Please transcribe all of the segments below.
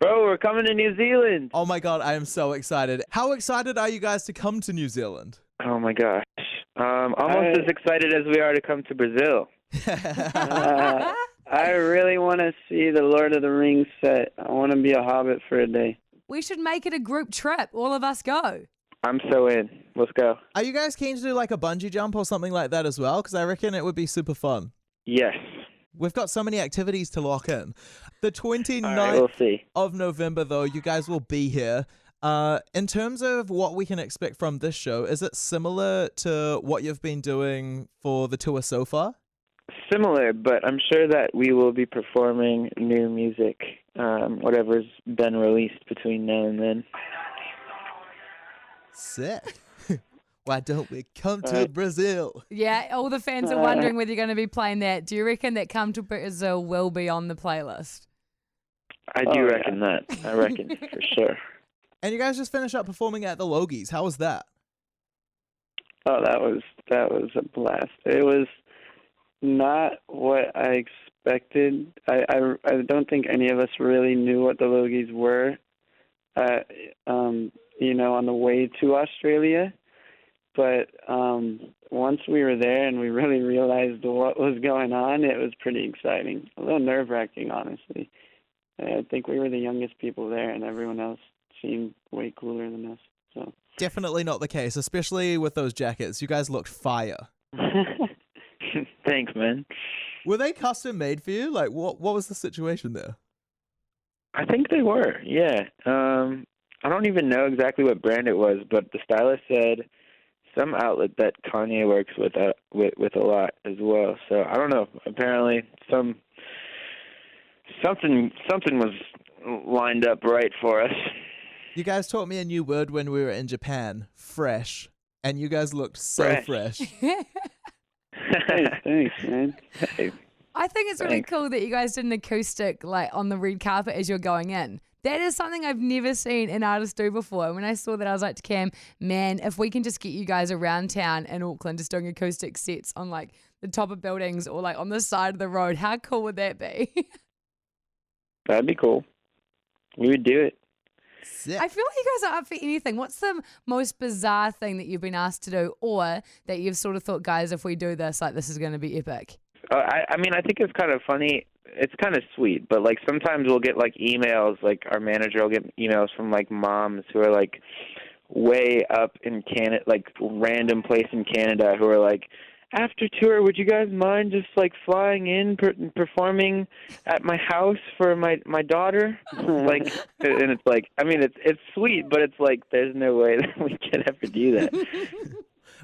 Bro, we're coming to New Zealand. Oh my God, I am so excited. How excited are you guys to come to New Zealand? Oh my gosh. Almost as excited as we are to come to Brazil. I really want to see the Lord of the Rings set. I want to be a hobbit for a day. We should make it a group trip. All of us go. I'm so in. Let's go. Are you guys keen to do like a bungee jump or something like that as well? Because I reckon it would be super fun. Yes. We've got so many activities to lock in. The 29th we'll see. of November, though, you guys will be here. In terms of what we can expect from this show, is it similar to what you've been doing for the tour so far? Similar, but I'm sure that we will be performing new music, whatever's been released between now and then. Sick. Why don't we come to Brazil? Yeah, all the fans are wondering whether you're going to be playing that. Do you reckon that Come to Brazil will be on the playlist? I do reckon that. I reckon, for sure. And you guys just finished up performing at the Logies. How was that? Oh, that was a blast. It was not what I expected. I don't think any of us really knew what the Logies were, on the way to Australia. But once we were there and we really realized what was going on, it was pretty exciting. A little nerve-wracking, honestly. I think we were the youngest people there, and everyone else seemed way cooler than us. So definitely not the case, especially with those jackets. You guys looked fire. Thanks, man. Were they custom made for you? Like, what was the situation there? I think they were, yeah. I don't even know exactly what brand it was, but the stylist said some outlet that Kanye works with a lot as well. So I don't know. Apparently, something was lined up right for us. You guys taught me a new word when we were in Japan, fresh, and you guys looked so fresh. Thanks, man. Hey, I think it's really cool that you guys did an acoustic like on the red carpet as you're going in. That is something I've never seen an artist do before. When I saw that, I was like to Cam, man, if we can just get you guys around town in Auckland just doing acoustic sets on like the top of buildings or like on the side of the road, how cool would that be? That'd be cool. We would do it. Sick. I feel like you guys are up for anything. What's the most bizarre thing that you've been asked to do or that you've sort of thought, guys, if we do this, like this is going to be epic? I mean, I think it's kind of funny. It's kind of sweet, but like sometimes we'll get like emails, like our manager will get emails from like moms who are like way up in Canada, like random place in Canada, who are like, after tour, would you guys mind just like flying in, performing at my house for my daughter? Like, and it's like, I mean, it's sweet, but it's like there's no way that we can ever do that.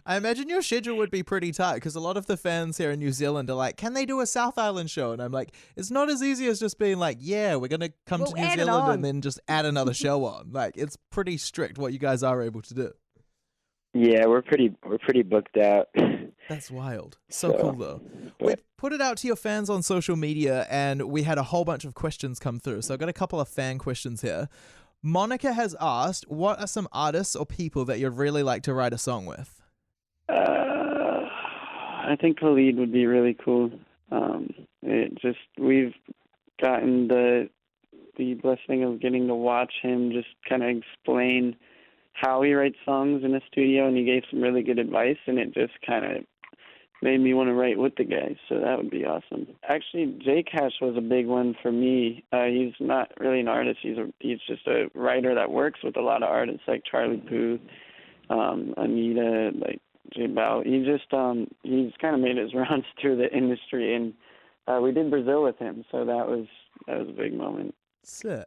I imagine your schedule would be pretty tight because a lot of the fans here in New Zealand are like, can they do a South Island show? And I'm like, it's not as easy as just being like, yeah, we're going to come to New Zealand and then just add another show on. Like, it's pretty strict what you guys are able to do. Yeah, we're pretty booked out. That's wild. So cool, though. We put it out to your fans on social media, and we had a whole bunch of questions come through. So I've got a couple of fan questions here. Monica has asked, what are some artists or people that you'd really like to write a song with? I think Khalid would be really cool. We've gotten the blessing of getting to watch him just kind of explain how he writes songs in the studio, and he gave some really good advice, and it just kind of made me want to write with the guy, so that would be awesome. Actually, J Cash was a big one for me. He's not really an artist. He's just a writer that works with a lot of artists like Charlie Puth, Anita, like J Bal. He's kind of made his rounds through the industry, and we did Brazil with him, so that was a big moment. Sick.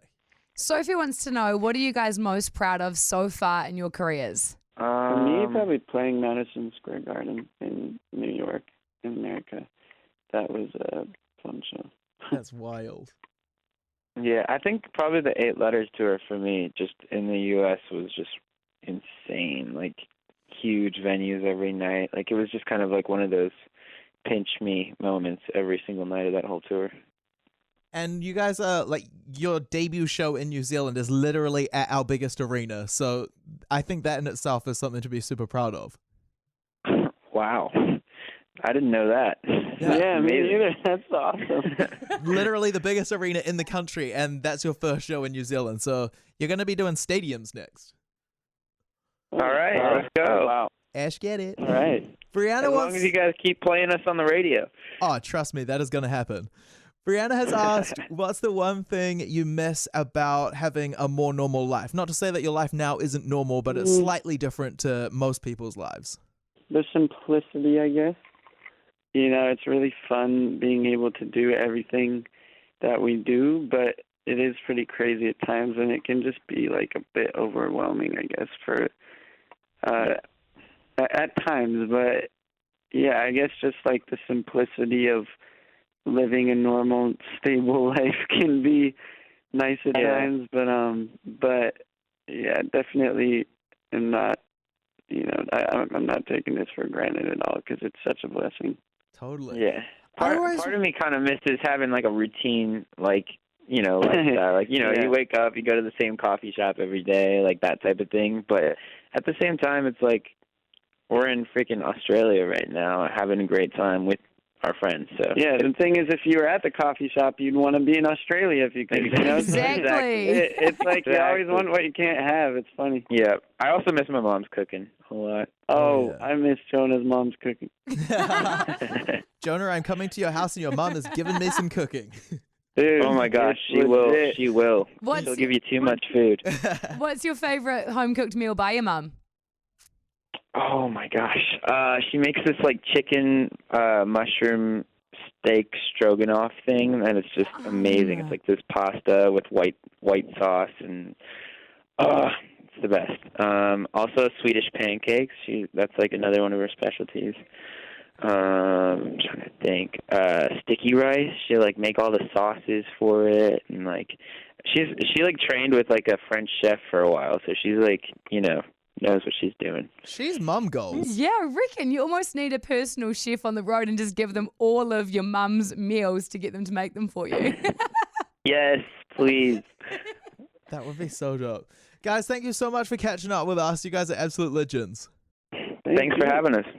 Sophie wants to know, what are you guys most proud of so far in your careers? For me, probably playing Madison Square Garden in New York, in America. That was a fun show. That's wild. Yeah, I think probably the 8 Letters tour for me, just in the U.S., was just insane. Like, huge venues every night. Like, it was just kind of like one of those pinch me moments every single night of that whole tour. And you guys are like, your debut show in New Zealand is literally at our biggest arena. So I think that in itself is something to be super proud of. Wow. I didn't know that. Yeah, me neither. That's awesome. Literally the biggest arena in the country, and that's your first show in New Zealand. So you're going to be doing stadiums next. All right, let's go. Wow. Ash, get it. All right. Brianna As long as you guys keep playing us on the radio. Oh, trust me, that is going to happen. Brianna has asked, what's the one thing you miss about having a more normal life? Not to say that your life now isn't normal, but it's slightly different to most people's lives. The simplicity, I guess. You know, it's really fun being able to do everything that we do, but it is pretty crazy at times, and it can just be like a bit overwhelming, I guess, for at times. But yeah, I guess just like the simplicity of living a normal, stable life can be nice at times. But yeah, definitely am not. You know, I'm not taking this for granted at all because it's such a blessing. Totally. Yeah. Part of me kind of misses having like a routine, like, you know, lifestyle. Like, you know, you wake up, you go to the same coffee shop every day, like that type of thing. But at the same time, it's like we're in freaking Australia right now having a great time with our friends. So yeah, the thing is, if you were at the coffee shop, you'd want to be in Australia if you could. You know? Exactly. It's like you always want what you can't have. It's funny. Yeah. I also miss my mom's cooking a lot. Oh, yeah. I miss Jonah's mom's cooking. Jonah, I'm coming to your house and your mom is giving me some cooking. Dude, oh my gosh, she will. She will. She'll give you too much food. What's your favorite home-cooked meal by your mum? Oh my gosh. She makes this like chicken mushroom steak stroganoff thing, and it's just amazing. It's like this pasta with white sauce, and it's the best. Also Swedish pancakes. That's like another one of her specialties. I'm trying to think. Sticky rice. She like make all the sauces for it, and like she like trained with like a French chef for a while, so she's like, you know, knows what she's doing. She's mum goals. Yeah, I reckon you almost need a personal chef on the road and just give them all of your mum's meals to get them to make them for you. Yes, please. That would be so dope. Guys, thank you so much for catching up with us. You guys are absolute legends. Thanks for having us.